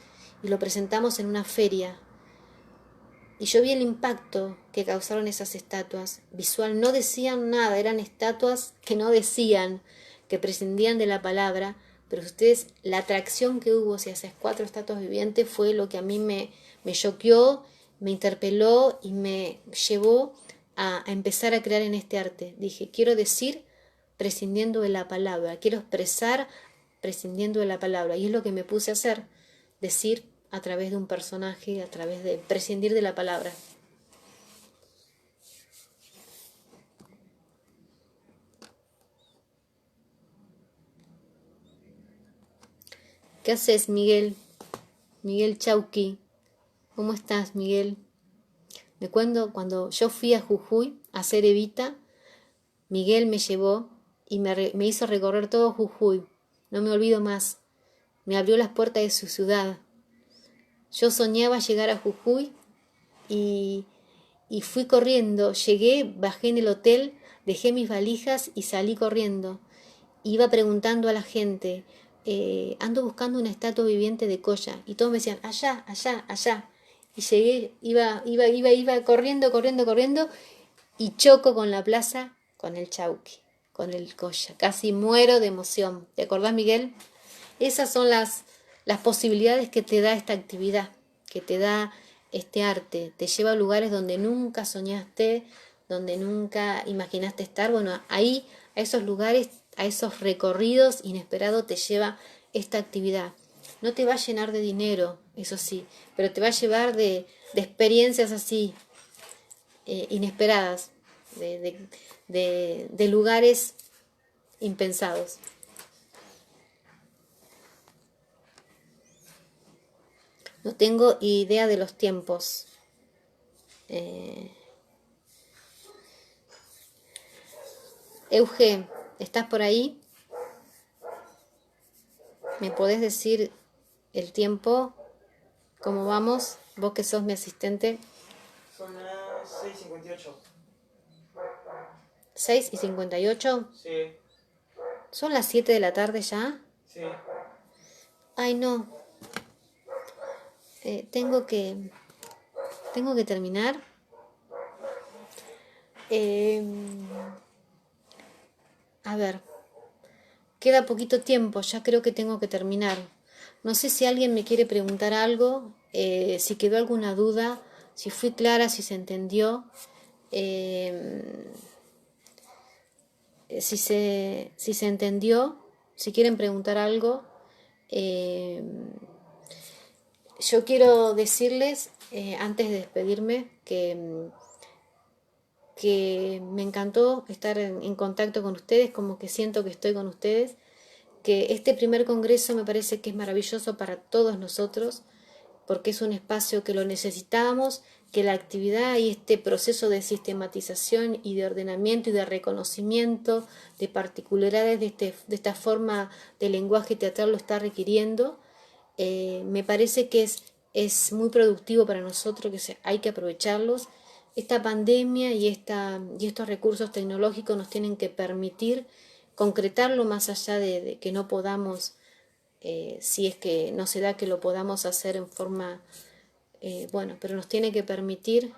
y lo presentamos en una feria. Y yo vi el impacto que causaron esas estatuas. Visual, no decían nada, eran estatuas que no decían, que prescindían de la palabra, pero ustedes, la atracción que hubo hacia esas 4 estatuas vivientes fue lo que a mí me choqueó, me interpeló y me llevó a empezar a crear en este arte. Dije, quiero decir prescindiendo de la palabra, quiero expresar prescindiendo de la palabra. Y es lo que me puse a hacer, decir a través de un personaje, a través de prescindir de la palabra. ¿Qué haces, Miguel? Miguel Chauqui. ¿Cómo estás, Miguel? Me cuento, cuando yo fui a Jujuy a hacer Evita, Miguel me llevó y me hizo recorrer todo Jujuy. No me olvido más. Me abrió las puertas de su ciudad. Yo soñaba llegar a Jujuy y fui corriendo. Llegué, bajé en el hotel, dejé mis valijas y salí corriendo. Iba preguntando a la gente, ando buscando una estatua viviente de Colla. Y todos me decían, allá, allá, allá. Y llegué, iba corriendo, corriendo, corriendo y choco con la plaza, con el Chauqui, con el Colla. Casi muero de emoción. ¿Te acordás, Miguel? Esas son las posibilidades que te da esta actividad, que te da este arte. Te lleva a lugares donde nunca soñaste, donde nunca imaginaste estar. Bueno, ahí, a esos lugares, a esos recorridos inesperados te lleva esta actividad. No te va a llenar de dinero, eso sí, pero te va a llevar de experiencias así, inesperadas, de lugares impensados. No tengo idea de los tiempos. Euge, ¿estás por ahí? ¿Me podés decir el tiempo? ¿Cómo vamos? Vos que sos mi asistente. Son las 6:58. 6:58. Sí. ¿Son las 7 de la tarde ya? Sí. Ay, no. Tengo que terminar. A ver, queda poquito tiempo, ya creo que tengo que terminar. No sé si alguien me quiere preguntar algo, si quedó alguna duda, si fui clara, si se entendió, si se entendió, si quieren preguntar algo. Yo quiero decirles, antes de despedirme, que me encantó estar en contacto con ustedes, como que siento que estoy con ustedes, que este primer congreso me parece que es maravilloso para todos nosotros, porque es un espacio que lo necesitábamos, que la actividad y este proceso de sistematización y de ordenamiento y de reconocimiento de particularidades de esta forma de lenguaje teatral lo está requiriendo. Me parece que es muy productivo para nosotros, que hay que aprovecharlos. Esta pandemia y estos recursos tecnológicos nos tienen que permitir concretarlo más allá de que no podamos, si es que no se da que lo podamos hacer en forma, bueno, pero nos tiene que permitir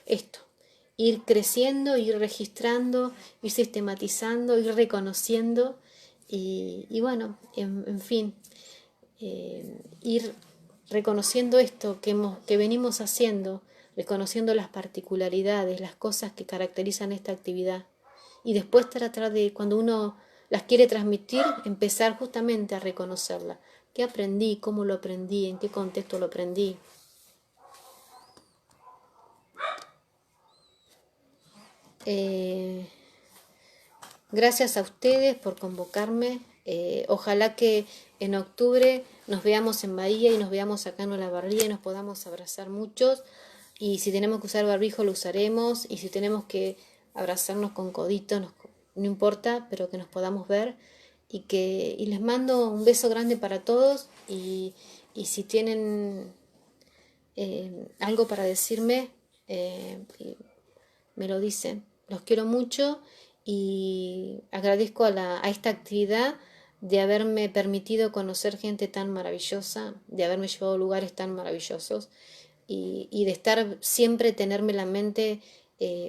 esto, ir creciendo, ir registrando, ir sistematizando, ir reconociendo y bueno, en fin, ir reconociendo esto que venimos haciendo, reconociendo las particularidades, las cosas que caracterizan esta actividad y después tratar de, cuando uno las quiere transmitir, empezar justamente a reconocerla. ¿Qué aprendí? ¿Cómo lo aprendí? ¿En qué contexto lo aprendí? Gracias a ustedes por convocarme. Ojalá que en octubre nos veamos en Bahía y nos veamos acá en Olavarría y nos podamos abrazar muchos. Y si tenemos que usar barbijo lo usaremos. Y si tenemos que abrazarnos con coditos, no importa, pero que nos podamos ver. Y les mando un beso grande para todos. Y si tienen algo para decirme, me lo dicen. Los quiero mucho y agradezco a esta actividad de haberme permitido conocer gente tan maravillosa, de haberme llevado a lugares tan maravillosos y de estar siempre, tenerme la mente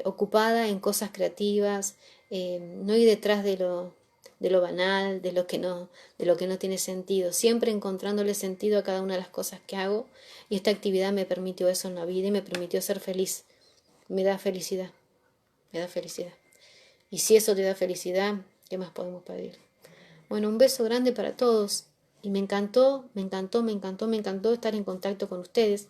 ocupada en cosas creativas, no ir detrás de lo banal, de lo que no tiene sentido, siempre encontrándole sentido a cada una de las cosas que hago, y esta actividad me permitió eso en la vida y me permitió ser feliz, me da felicidad, me da felicidad. Y si eso te da felicidad, ¿qué más podemos pedir? Bueno, un beso grande para todos. Y me encantó estar en contacto con ustedes.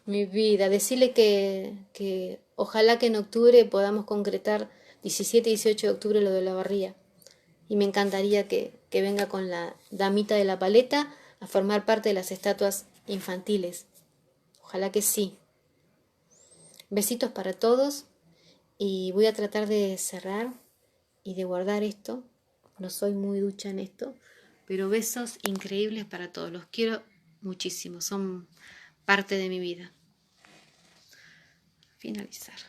Mi vida, decirle que ojalá que en octubre podamos concretar 17 y 18 de octubre lo de la barría. Y me encantaría que venga con la damita de la paleta a formar parte de las estatuas infantiles. Ojalá que sí. Besitos para todos y voy a tratar de cerrar y de guardar esto. No soy muy ducha en esto, pero besos increíbles para todos. Los quiero muchísimo, son parte de mi vida. Finalizar.